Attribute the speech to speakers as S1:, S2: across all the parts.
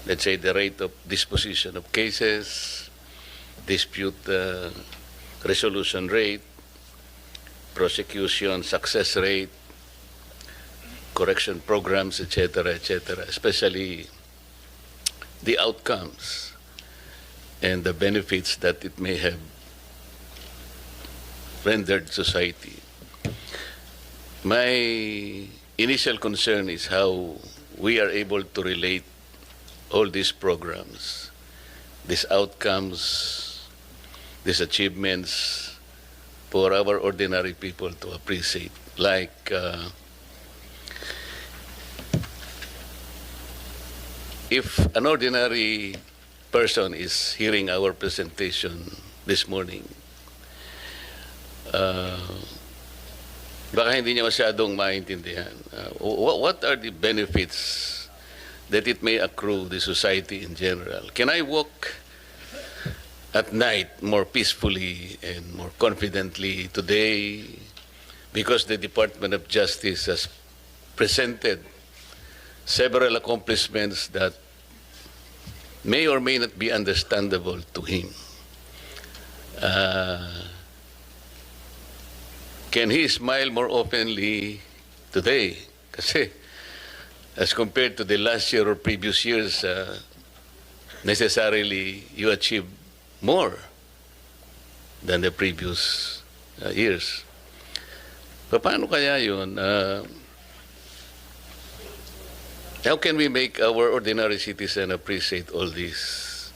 S1: let's say, the rate of disposition of cases, dispute resolution rate, prosecution success rate, correction programs, etc., especially the outcomes and the benefits that it may have rendered society. My initial concern is how we are able to relate all these programs, these outcomes, these achievements for our ordinary people to appreciate. Like if an ordinary person is hearing our presentation this morning, baka hindi niya masyadong maintindihan. What are the benefits that it may accrue the society in general? Can I walk at night more peacefully and more confidently today because the Department of Justice has presented several accomplishments that may or may not be understandable to him? Can he smile more openly today? Kasi as compared to the last year or previous years, necessarily you achieve more than the previous years. Paano kaya yun? How can we make our ordinary citizen appreciate all this?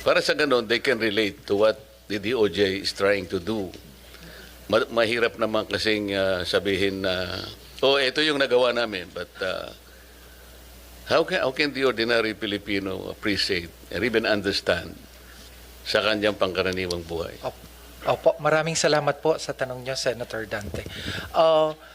S1: Para sa ganon, they can relate to what the DOJ is trying to do. Mahirap naman kasing sabihin na, ito yung nagawa namin, but how can the ordinary Filipino appreciate or even understand sa kanyang pangkaraniwang buhay?
S2: Opo, maraming salamat po sa tanong niyo, Senator Dante.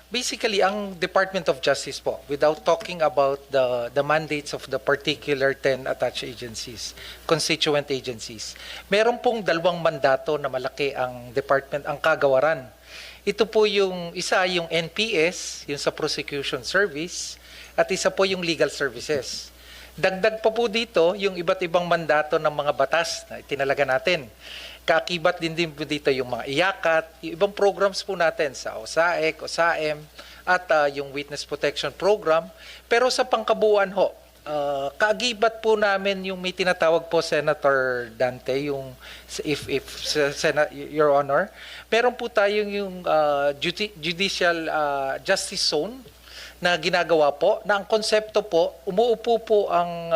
S2: Basically, ang Department of Justice po, without talking about the mandates of the particular 10 attached agencies, constituent agencies, meron pong dalawang mandato na malaki ang department, ang kagawaran. Ito po yung isa, yung NPS, yung sa prosecution service, at isa po yung legal services. Dagdag pa po dito yung iba't ibang mandato ng mga batas na itinalaga natin. Kaakibat din po dito yung mga iyakat, yung ibang programs po natin sa OSAEC, OSAM, at yung Witness Protection Program. Pero sa pangkabuuan ho, kaagibat po namin yung may tinatawag po, Senator Dante, yung Your Honor, meron po tayong yung Judicial Justice Zone na ginagawa po, na ang konsepto po, umuupo po ang,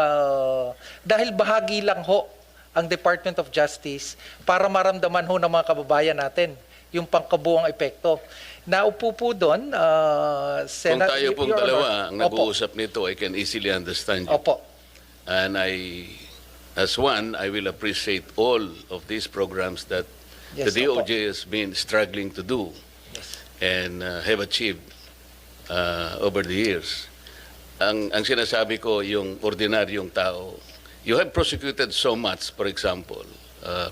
S2: dahil bahagi lang ho, ang Department of Justice para maramdaman ho ng mga kababayan natin yung pangkabuang epekto. Naupo po doon,
S1: Kung tayo pong dalawa ang nag-uusap nito, I can easily understand you.
S2: Opo.
S1: And as one, I will appreciate all of these programs that
S2: Yes,
S1: the DOJ
S2: opo.
S1: has been struggling to do and have achieved over the years. Ang sinasabi ko, yung ordinaryong tao, you have prosecuted so much, for example,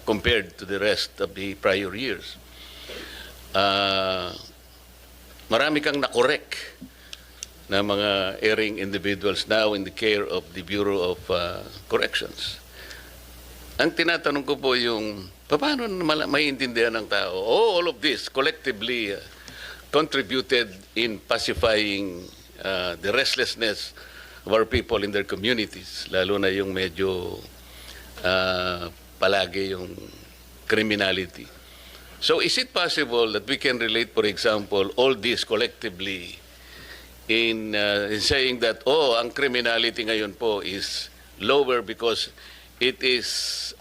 S1: compared to the rest of the prior years. Marami kang nakorek na mga erring individuals now in the care of the Bureau of Corrections. Ang tinatanong ko po yung, paano maiintindihan ng tao? All of this collectively contributed in pacifying the restlessness of our people in their communities, lalo na yung medyo palagi yung criminality. So is it possible that we can relate, for example, all this collectively in saying that, ang criminality ngayon po is lower because it is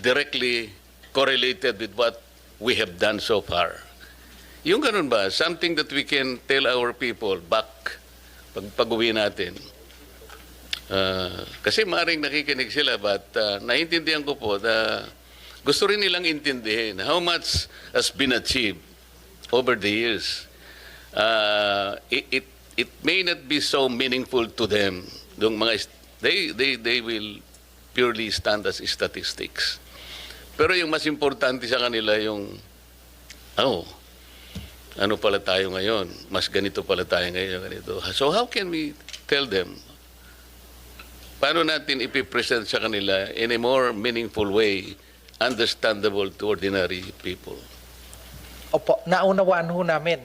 S1: directly correlated with what we have done so far? Yung ganun ba? Something that we can tell our people back pag-uwi natin. Kasi maaaring nakikinig sila, but naiintindihan ko po na gusto rin nilang intindihin how much has been achieved over the years. It may not be so meaningful to them. Yung mga they will purely stand as statistics. Pero yung mas importante sa kanila yung ano pala tayo ngayon, mas ganito pala tayo ngayon, ganito. So how can we tell them? Paano natin ipipresent sa kanila in a more meaningful way, understandable to ordinary people?
S2: Opo, naunawaan ho namin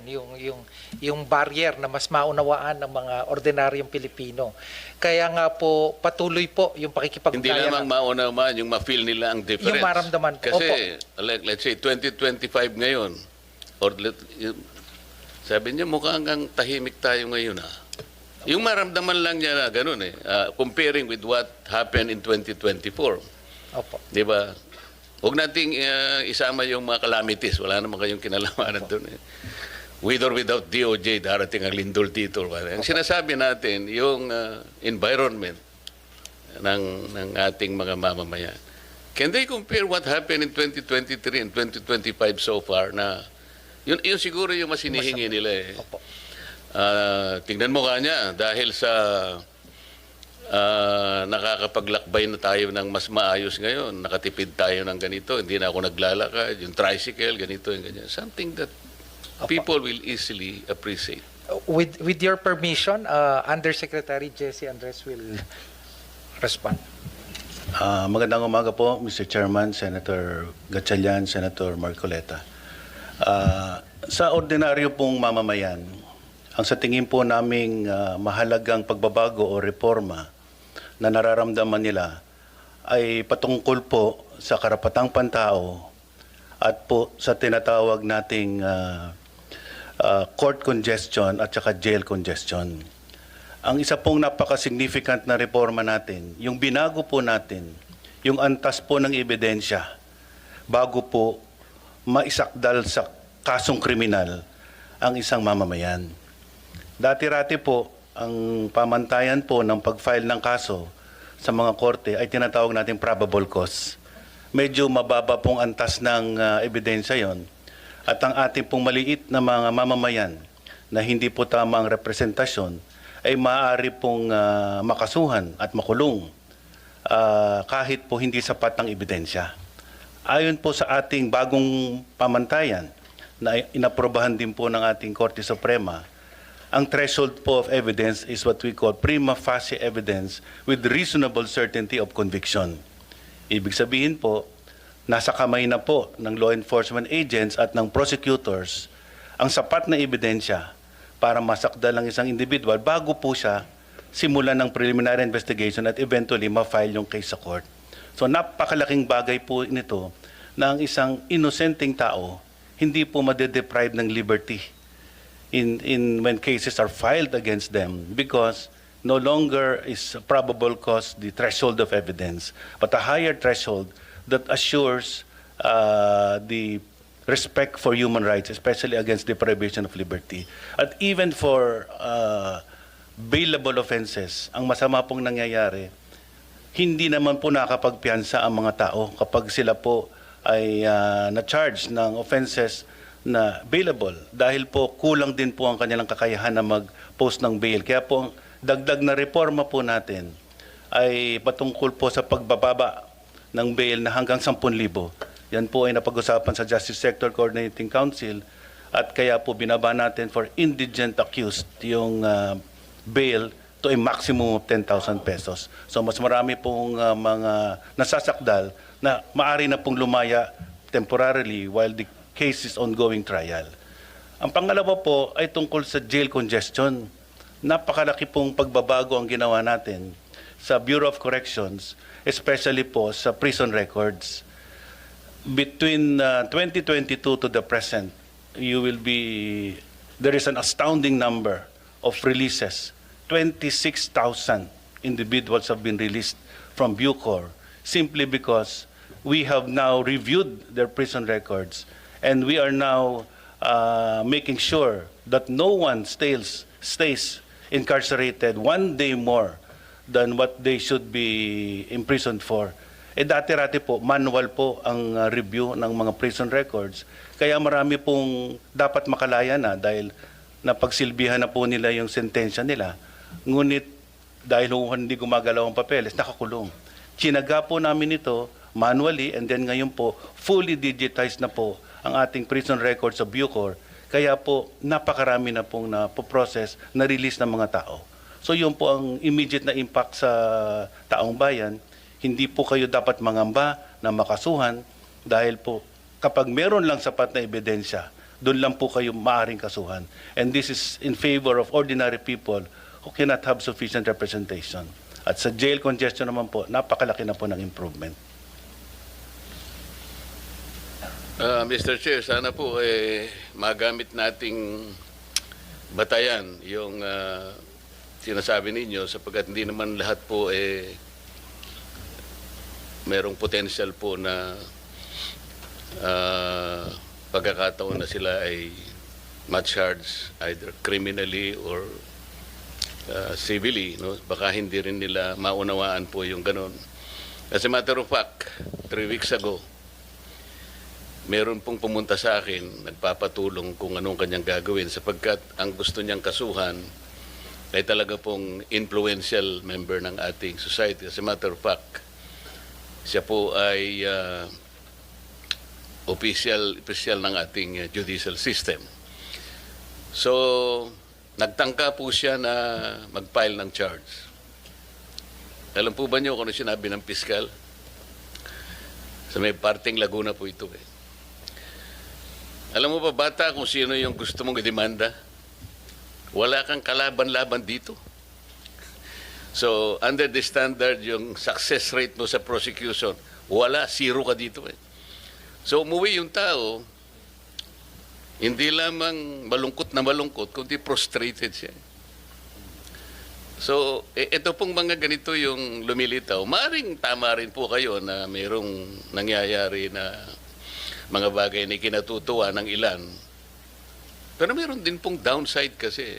S2: yung barrier na mas maunawaan ng mga ordinaryong Pilipino. Kaya nga po patuloy po yung pakikipagkaya.
S1: Hindi lamang mauna yung ma-feel nila ang difference.
S2: Yung maramdaman po.
S1: Kasi, let's say, 2025 ngayon, or sabi niya, mukhang ang tahimik tayo ngayon, ha? Yung maramdaman lang niya na ganun, comparing with what happened in 2024.
S2: Opo.
S1: Di ba? Huwag nating isama yung mga calamities. Wala naman kayong kinalamanan doon. With or without DOJ, darating ang lindol dito. Ang sinasabi natin, yung environment ng ating mga mamamayan. Can they compare what happened in 2023 and 2025 so far na yun siguro yung mas hinihingi nila eh.
S2: Opo.
S1: Tingnan mo kanya, dahil sa nakakapaglakbay na tayo ng mas maayos ngayon, nakatipid tayo ng ganito, hindi na ako naglalakad, yung tricycle, ganito, yung ganyan. Something that people will easily appreciate.
S2: With your permission, Undersecretary Jesse Andres will respond.
S3: Magandang umaga po, Mr. Chairman, Senator Gatchalian, Senator Marcoleta. Sa ordinaryo pong mamamayan, ang sa tingin po naming mahalagang pagbabago o reforma na nararamdaman nila ay patungkol po sa karapatang pantao at po sa tinatawag nating court congestion at saka jail congestion. Ang isa pong napaka-significant na reforma natin, yung binago po natin, yung antas po ng ebidensya bago po maisakdal sa kasong kriminal ang isang mamamayan. Dati-rati po, ang pamantayan po ng pag-file ng kaso sa mga korte ay tinatawag natin probable cause. Medyo mababa pong antas ng ebidensya yon. At ang ating pong maliit na mga mamamayan na hindi po tama ang representasyon ay maaari pong makasuhan at makulong kahit po hindi sapat ang ebidensya. Ayon po sa ating bagong pamantayan na inaprobahan din po ng ating Korte Suprema, ang threshold po of evidence is what we call prima facie evidence with reasonable certainty of conviction. Ibig sabihin po, nasa kamay na po ng law enforcement agents at ng prosecutors ang sapat na ebidensya para masakdal ang isang individual bago po siya simulan ng preliminary investigation at eventually ma-file yung case sa court. So napakalaking bagay po nito na ang isang inosenteng tao hindi po madedeprive ng liberty when cases are filed against them because no longer is probable cause the threshold of evidence, but a higher threshold that assures the respect for human rights, especially against deprivation of liberty. At even for bailable offenses, ang masama pong nangyayari, hindi naman po nakakapagpiyansa ang mga tao kapag sila po ay na-charge ng offenses na bailable dahil po kulang din po ang kanilang kakayahan na mag-post ng bail. Kaya po ang dagdag na reforma po natin ay patungkol po sa pagbababa ng bail na hanggang 10,000. Yan po ay napag-usapan sa Justice Sector Coordinating Council at kaya po binaba natin for indigent accused yung bail to a maximum of 10,000 pesos. So mas marami pong mga nasasakdal na maari na pong lumaya temporarily while the case is ongoing trial. Ang pangalawa po ay tungkol sa jail congestion. Napakalaki pong pagbabago ang ginawa natin sa Bureau of Corrections, especially po sa prison records. Between 2022 to the present, there is an astounding number of releases. 26,000 individuals have been released from Bucor simply because we have now reviewed their prison records and we are now making sure that no one stays incarcerated one day more than what they should be imprisoned for. Dati-rati po, manual po ang review ng mga prison records. Kaya marami pong dapat makalaya na dahil napagsilbihan na po nila yung sentensya nila. Ngunit dahil hindi gumagalaw ang papeles, nakakulong. Tsinaga po namin ito manually and then ngayon po fully digitized na po ang ating prison records sa Bucor. Kaya po, napakarami na pong na-process, na-release ng mga tao. So yun po ang immediate na impact sa taong bayan. Hindi po kayo dapat mangamba na makasuhan dahil po kapag meron lang sapat na ebidensya, doon lang po kayo maaring kasuhan. And this is in favor of ordinary people who cannot have sufficient representation. At sa jail congestion naman po, napakalaki na po ng improvement.
S1: Mr. Chair, sana po magamit nating batayan yung sinasabi ninyo sapagkat hindi naman lahat po merong potential po na pagkakataon na sila ay ma-charge either criminally or civilly, no? Baka hindi rin nila maunawaan po yung ganun. As a matter of fact, 3 weeks ago, meron pong pumunta sa akin, nagpapatulong kung anong kanyang gagawin sapagkat ang gusto niyang kasuhan ay talaga pong influential member ng ating society. As a matter of fact, siya po ay official ng ating judicial system. So, nagtangka po siya na mag-file ng charge. Alam po ba niyo kung ano sinabi ng piskal? Sa may parting Laguna po ito Alam mo ba, bata, kung sino yung gusto mong idemanda? Wala kang kalaban-laban dito. So, under the standard, yung success rate mo sa prosecution, wala, 0 ka dito So, umuwi yung tao, hindi lamang malungkot na malungkot, kundi prostrated siya. So, ito pong mga ganito yung lumilitaw. Maaring tama rin po kayo na mayroong nangyayari na mga bagay na kinatutuwa ng ilan. Pero mayroon din pong downside kasi.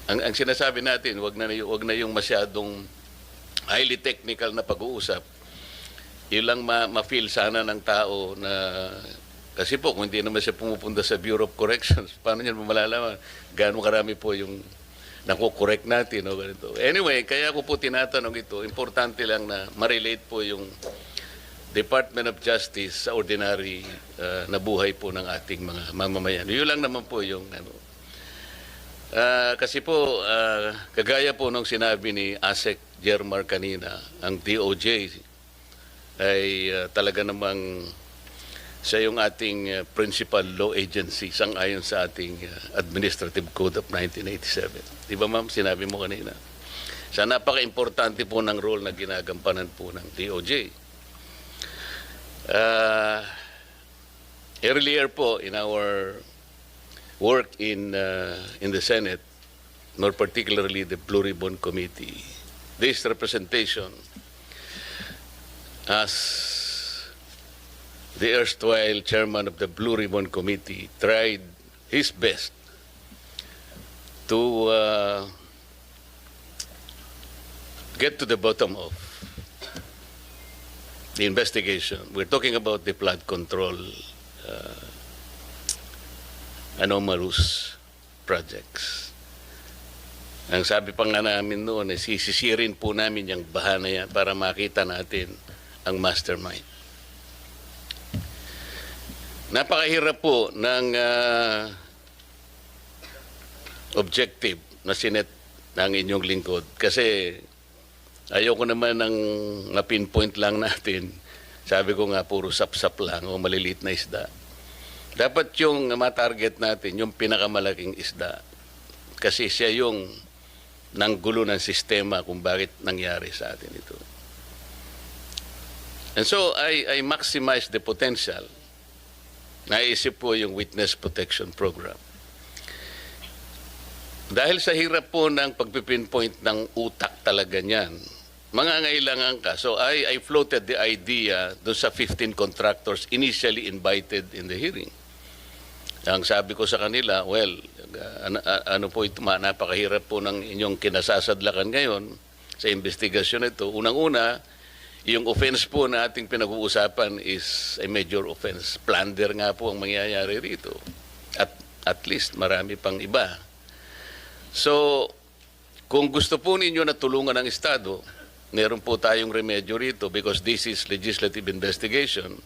S1: Ang sinasabi natin, wag na yung masyadong highly technical na pag-uusap. Ilang ma-feel sana ng tao na kasi po kung hindi naman siya pumupunta sa Bureau of Corrections, paano niya malalaman gaano karami po yung nakukorek natin o ganito. Anyway, kaya ko po tinatanong ito, importante lang na ma-relate po yung Department of Justice sa ordinary na buhay po ng ating mga mamamayan. Yun lang naman po yung kasi po kagaya po nung sinabi ni ASEC Jermar kanina, ang DOJ ay talaga namang siya yung ating principal law agency sang-ayon sa ating Administrative Code of 1987. Di ba ma'am, sinabi mo kanina? Sa napaka-importante po ng role na ginagampanan po ng DOJ. Earlier po in our work in the Senate, more particularly the Blue Ribbon Committee, this representation as the erstwhile chairman of the Blue Ribbon Committee tried his best to get to the bottom of the investigation. We're talking about the flood control anomalous projects. Ang sabi pa nga namin noon, sisisirin po namin yung baha na yan para makita natin ang mastermind. Napakahirap po ng objective na sinet ng inyong lingkod kasi ayoko naman ng na-pinpoint lang natin. Sabi ko nga, puro sap-sap lang o maliliit na isda. Dapat yung ma-target natin, yung pinakamalaking isda. Kasi siya yung nanggulo ng sistema kung bakit nangyari sa atin ito. And so, I maximize the potential. Naisip po yung Witness Protection Program. Dahil sa hirap po ng pagpipinpoint ng utak talaga niyan, mga ngailangan ka. So I floated the idea doon sa 15 contractors initially invited in the hearing. Ang sabi ko sa kanila, well, ano po ito, napakahirap po ng inyong kinasasadlakan ngayon sa investigasyon ito. Unang-una, yung offense po na ating pinag-uusapan is a major offense. Plunder nga po ang mangyayari rito. At least marami pang iba. So, kung gusto po ninyo na tulungan ng Estado, meron po tayong remedyo rito because this is legislative investigation.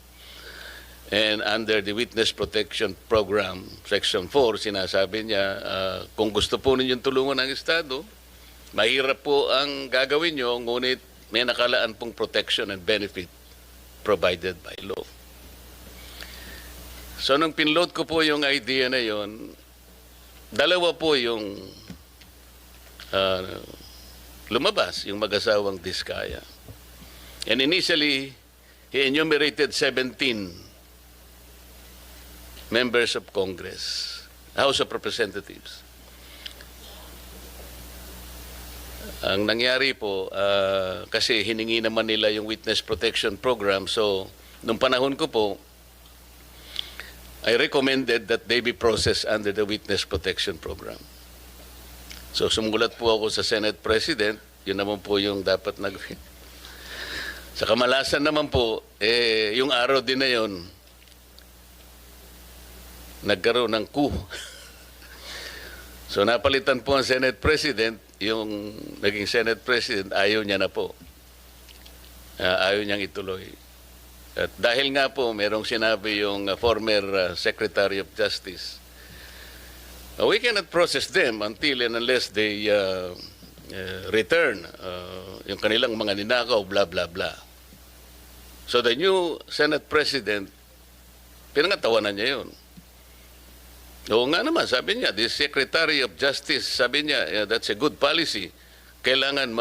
S1: And under the Witness Protection Program, Section 4, sinasabi niya, kung gusto po ninyong tulungan ng Estado, mahirap po ang gagawin nyo, ngunit may nakalaan pong protection and benefit provided by law. So nung pinload ko po yung idea na yon, dalawa po yung lumabas, yung mag-asawang Diskaya. And initially, he enumerated 17 members of Congress, House of Representatives. Ang nangyari po, kasi hiningi naman nila yung Witness Protection Program, so nung panahon ko po, I recommended that they be processed under the Witness Protection Program. So sumulat po ako sa Senate President, yun naman po yung dapat nagawin. Sa kamalasan naman po, yung araw din na yun, nagkaroon ng coup. So napalitan po ang Senate President, yung naging Senate President, ayaw niya na po. Ayaw niyang ituloy. At dahil nga po, merong sinabi yung former Secretary of Justice, we cannot process them until and unless they return yung kanilang mga ninakaw, blah, blah, blah. So the new Senate President, pinangatawanan niya yun. Oo nga naman, sabi niya, the Secretary of Justice, sabi niya, that's a good policy. Kailangan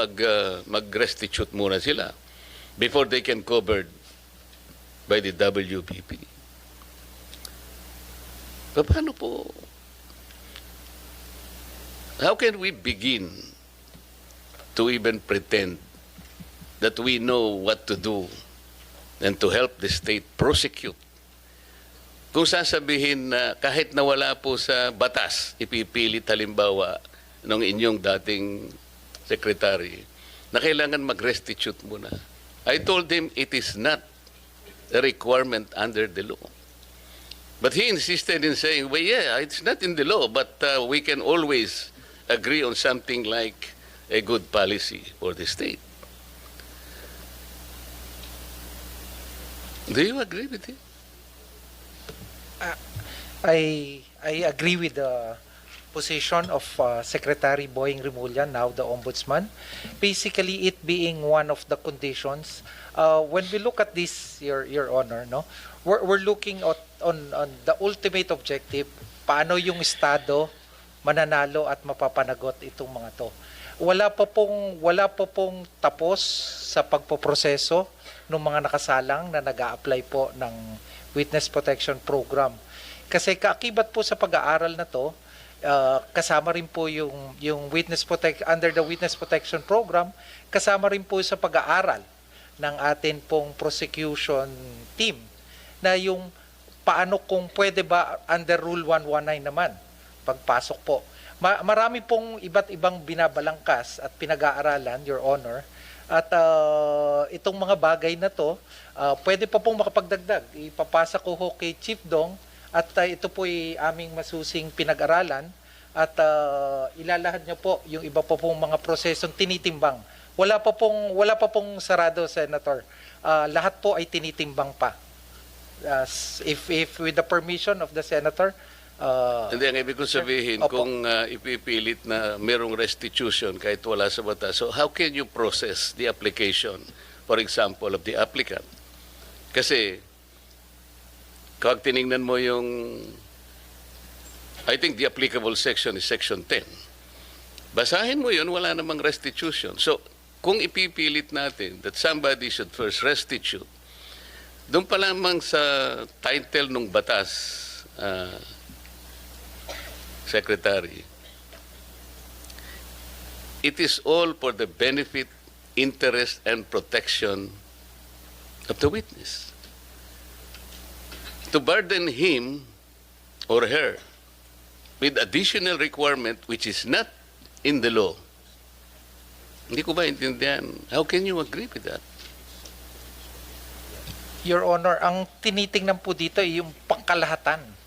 S1: mag-restitute muna sila before they can covered by the WPP. Paano po? How can we begin to even pretend that we know what to do and to help the state prosecute? Kung sasabihin na kahit nawala po sa batas, ipipilit halimbawa ng inyong dating secretary na kailangan mag-restitute muna. I told him it is not a requirement under the law. But he insisted in saying, well, yeah, it's not in the law, but we can always agree on something like a good policy for the state. Do you agree with him?
S2: I agree with the position of Secretary Boying Rimulya, now the Ombudsman. Basically, it being one of the conditions. When we look at this, Your Honor, no, we're looking at on the ultimate objective. Paano yung Estado mananalo at mapapanagot itong mga to? Wala pa pong tapos sa pagpoproseso ng mga nakasalang na nag-a-apply po ng Witness Protection Program. Kasi kaakibat po sa pag-aaral na to, kasama rin po yung under the Witness Protection Program, kasama rin po sa pag-aaral ng atin pong prosecution team na yung paano kung pwede ba under Rule 119 naman pagpasok po. Marami pong iba't ibang binabalangkas at pinag-aaralan, Your Honor, at itong mga bagay na to, pwede pa pong makapagdagdag. Ipapasa ko ho kay Chief Dong at ito po ay aming masusing pinag-aralan at ilalahad niyo po yung iba pa pong mga prosesong tinitimbang. Wala pa pong sarado, Senator. Lahat po ay tinitimbang pa. If with the permission of the Senator,
S1: Hindi, ang ibig kong sabihin,
S2: Opo.
S1: kung ipipilit na merong restitution kahit wala sa batas, so how can you process the application, for example, of the applicant? Kasi, kapag tinignan mo yung, I think the applicable section is Section 10. Basahin mo yun, wala namang restitution. So, kung ipipilit natin that somebody should first restitute, doon pa lamang sa title ng batas, Secretary, it is all for the benefit, interest, and protection of the witness. To burden him or her with additional requirement which is not in the law. Hindi ko ba intindihan? How can you agree with that?
S2: Your Honor, ang tinitingnan po dito ay yung pangkalahatan.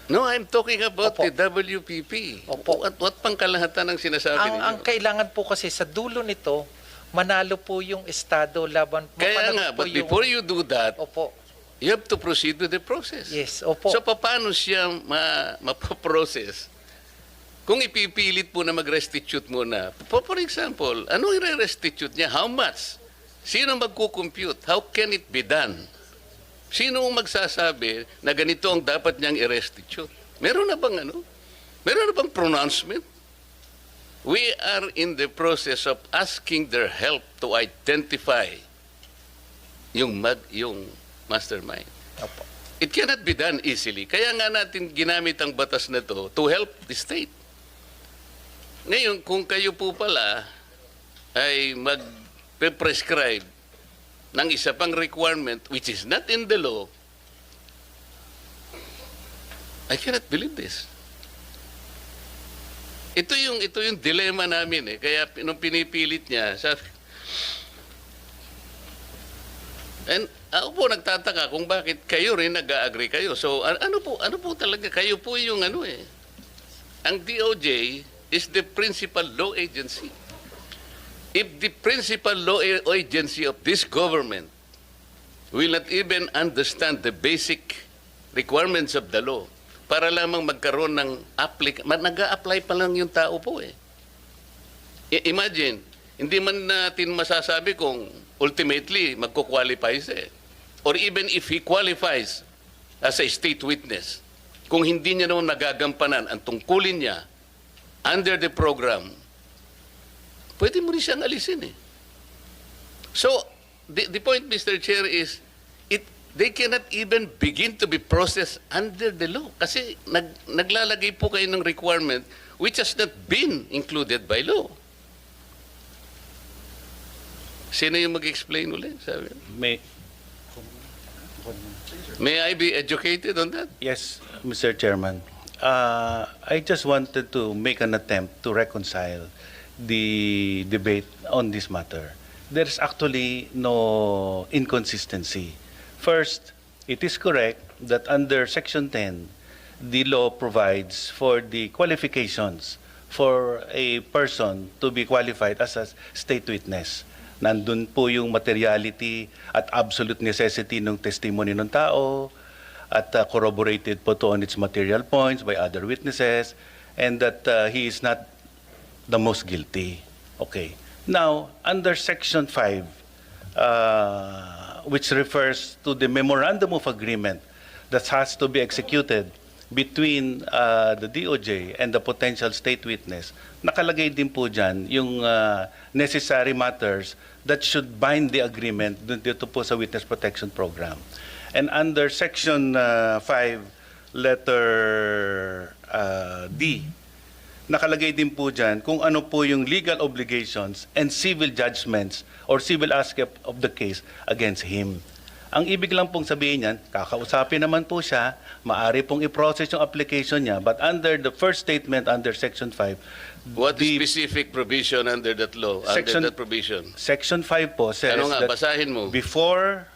S1: No, I'm talking about
S2: Opo.
S1: the WPP.
S2: Opo.
S1: What pangkalahatan ang sinasabi ninyo?
S2: Ang kailangan po kasi sa dulo nito, manalo po yung Estado laban.
S1: Kaya
S2: mapanagot
S1: nga,
S2: po
S1: but
S2: yung-
S1: before you do that,
S2: Opo.
S1: you have to proceed with the process.
S2: Yes, opo.
S1: So paano siya mapaprocess? Kung ipipilit po na mag-restitute muna, for example, ano i-restitute niya? How much? Sino magkukompute? How can it be done? Sino ang magsasabi na ganito ang dapat niyang i-restitute? Meron na bang ano? Meron na bang pronouncement? We are in the process of asking their help to identify yung mastermind.
S2: Opo.
S1: It cannot be done easily. Kaya nga natin ginamit ang batas na to help the state. Ngayon, kung kayo po pala ay mag-prescribe ng isa pang requirement which is not in the law, I cannot believe this. Ito yung dilemma namin eh. Kaya nung pinipilit niya, sabi, and ako po nagtataka kung bakit kayo rin nag-agree kayo. So ano po talaga kayo po yung ano eh. Ang DOJ is the principal law agency. If the principal law agency of this government will not even understand the basic requirements of the law para lamang magkaroon ng nag-a-apply pa lang yung tao po eh. Imagine, hindi man natin masasabi kung ultimately magko-qualify siya eh. Or even if he qualifies as a state witness, kung hindi niya naman nagagampanan ang tungkulin niya under the program, pwede mo rin siyang alisin eh. So, the point, Mr. Chair, is they cannot even begin to be processed under the law. Kasi naglalagay po kayo ng requirement which has not been included by law. Sino yung mag-explain ulit? Sabi? May I be educated on that?
S3: Yes, Mr. Chairman. I just wanted to make an attempt to reconcile the debate on this matter. There's actually no inconsistency. First, it is correct that under Section 10, the law provides for the qualifications for a person to be qualified as a state witness. Nandun po yung materiality at absolute necessity ng testimony ng tao, at corroborated po to on its material points by other witnesses, and that he is not the most guilty. Okay. Now, under Section 5, which refers to the memorandum of agreement that has to be executed between the DOJ and the potential state witness, nakalagay din po dyan yung necessary matters that should bind the agreement dito po sa Witness Protection Program. And under Section 5, letter D, nakalagay din po dyan kung ano po yung legal obligations and civil judgments or civil aspect of the case against him. Ang ibig lang pong sabihin niyan, kakausapin naman po siya, maari pong i-process yung application niya, but under the first statement under Section 5,
S1: What is specific provision under that law,
S3: Section-
S1: under that provision?
S3: Section 5 po says
S1: Ano nga,
S3: that
S1: basahin mo.
S3: before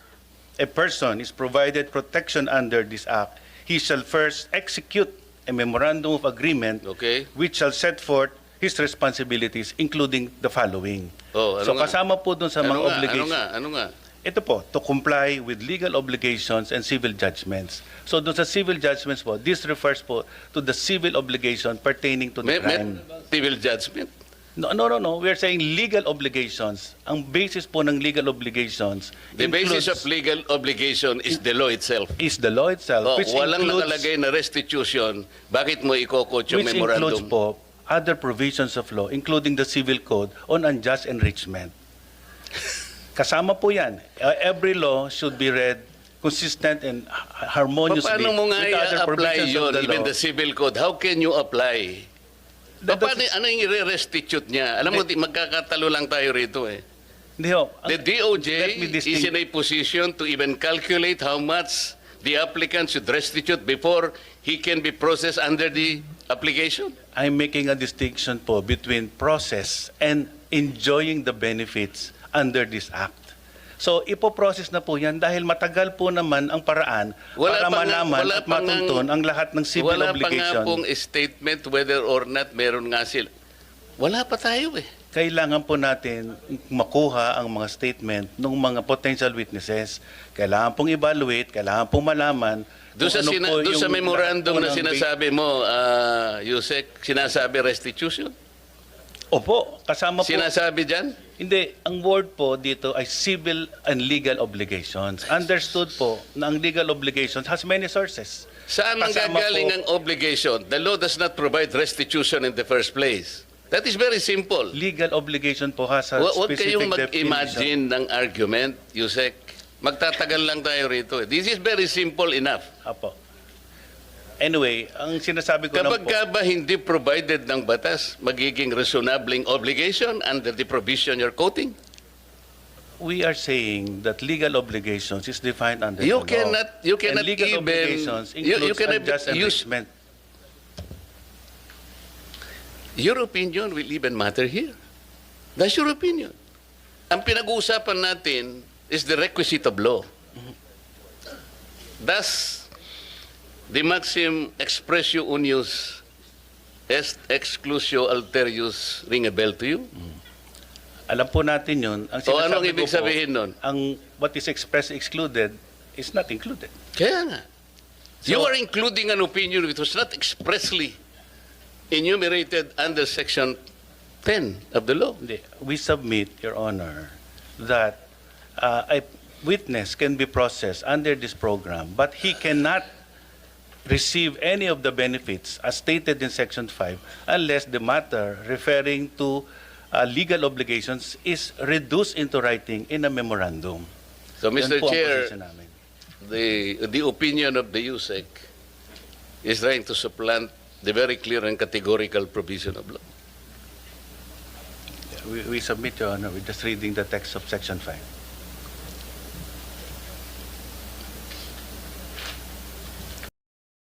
S3: a person is provided protection under this act, he shall first execute a memorandum of agreement
S1: Okay?
S3: which shall set forth his responsibilities, including the following.
S1: Oh, ano
S3: So
S1: nga?
S3: kasama po dun sa mga obligations.
S1: Ano nga?
S3: Ito po, to comply with legal obligations and civil judgments. So doon sa civil judgments po, this refers po to the civil obligation pertaining to the
S1: May
S3: crime.
S1: civil judgment.
S3: No. We are saying legal obligations. Ang basis po ng legal obligations
S1: The basis of
S3: includes-
S1: legal obligation is the law itself.
S3: is the law itself,
S1: Oh,
S3: which
S1: walang
S3: includes,
S1: nakalagay na restitution, bakit mo ikokot yung
S3: which includes
S1: memorandum?
S3: po other provisions of law, including the Civil Code on unjust enrichment. Kasama po yan. Every law should be read consistent and harmoniously
S1: Paano mo nga
S3: with other
S1: i-apply
S3: provisions
S1: yun,
S3: of the
S1: even
S3: law.
S1: the civil code? How can you apply? Paano, ano yung i-restitute niya? Alam mo, magkakatalo lang tayo rito eh.
S3: Hindi ho.
S1: The
S3: Let
S1: DOJ
S3: me
S1: is
S3: distinguish-
S1: in a position to even calculate how much the applicant should restitute before he can be processed under the application.
S3: I'm making a distinction po between process and enjoying the benefits under this act. So, ipoprocess na po yan dahil matagal po naman ang paraan para malaman at matuntun ang lahat ng civil
S1: wala pa nga
S3: obligation.
S1: pong statement whether or not meron nga sila. Wala pa tayo eh.
S3: kailangan po natin makuha ang mga statement ng mga potential witnesses. Kailangan pong evaluate, kailangan pong malaman
S1: Doon sa,
S3: kung ano po
S1: doon sa
S3: yung
S1: memorandum na
S3: lahat po ng
S1: sinasabi mo, Yusek, sinasabi restitution?
S3: Opo, kasama po.
S1: Sinasabi dyan?
S3: Hindi, ang word po dito ay civil and legal obligations. Understood po na ang legal obligations has many sources.
S1: Saan ang
S3: Kasama
S1: gagaling
S3: po-
S1: ang obligation? The law does not provide restitution in the first place. That is very simple.
S3: Legal obligation po has a
S1: Huwag
S3: specific
S1: kayong
S3: definition.
S1: mag-imagine ng argument, Yusek. Magtatagal lang tayo rito. This is very simple enough.
S3: Apo. Anyway, ang sinasabi ko lang
S1: Kapag
S3: po,
S1: ka ba hindi provided ng batas, magiging reasonabling obligation under the provision you're quoting?
S3: we are saying that legal obligations is defined under
S1: You
S3: the law.
S1: you cannot
S3: And legal
S1: even,
S3: obligations
S1: you
S3: includes
S1: cannot
S3: unjust
S1: use,
S3: enrichment.
S1: your opinion will even matter here. That's your opinion. Ang pinag-uusapan natin is the requisite of law. Thus, the maxim expressio unius est exclusio alterius ring a bell to you?
S3: Alam po natin yun. Ang
S1: O anong
S3: sinasabi
S1: ibig
S3: ko po,
S1: sabihin nun?
S3: ang what is expressed excluded is not included.
S1: Kaya nga.
S3: So-
S1: You are including an opinion which was not expressly enumerated under Section 10 of the law.
S3: Hindi. We submit, Your Honor, that a witness can be processed under this program, but he cannot receive any of the benefits as stated in Section 5 unless the matter referring to legal obligations is reduced into writing in a memorandum.
S1: So,
S3: Yan
S1: Mr.
S3: po ang
S1: Chair,
S3: position namin.
S1: the opinion of the USEC is trying to supplant the very clear and categorical provision of law.
S3: We submit, Your Honor, we're just reading the text of Section 5.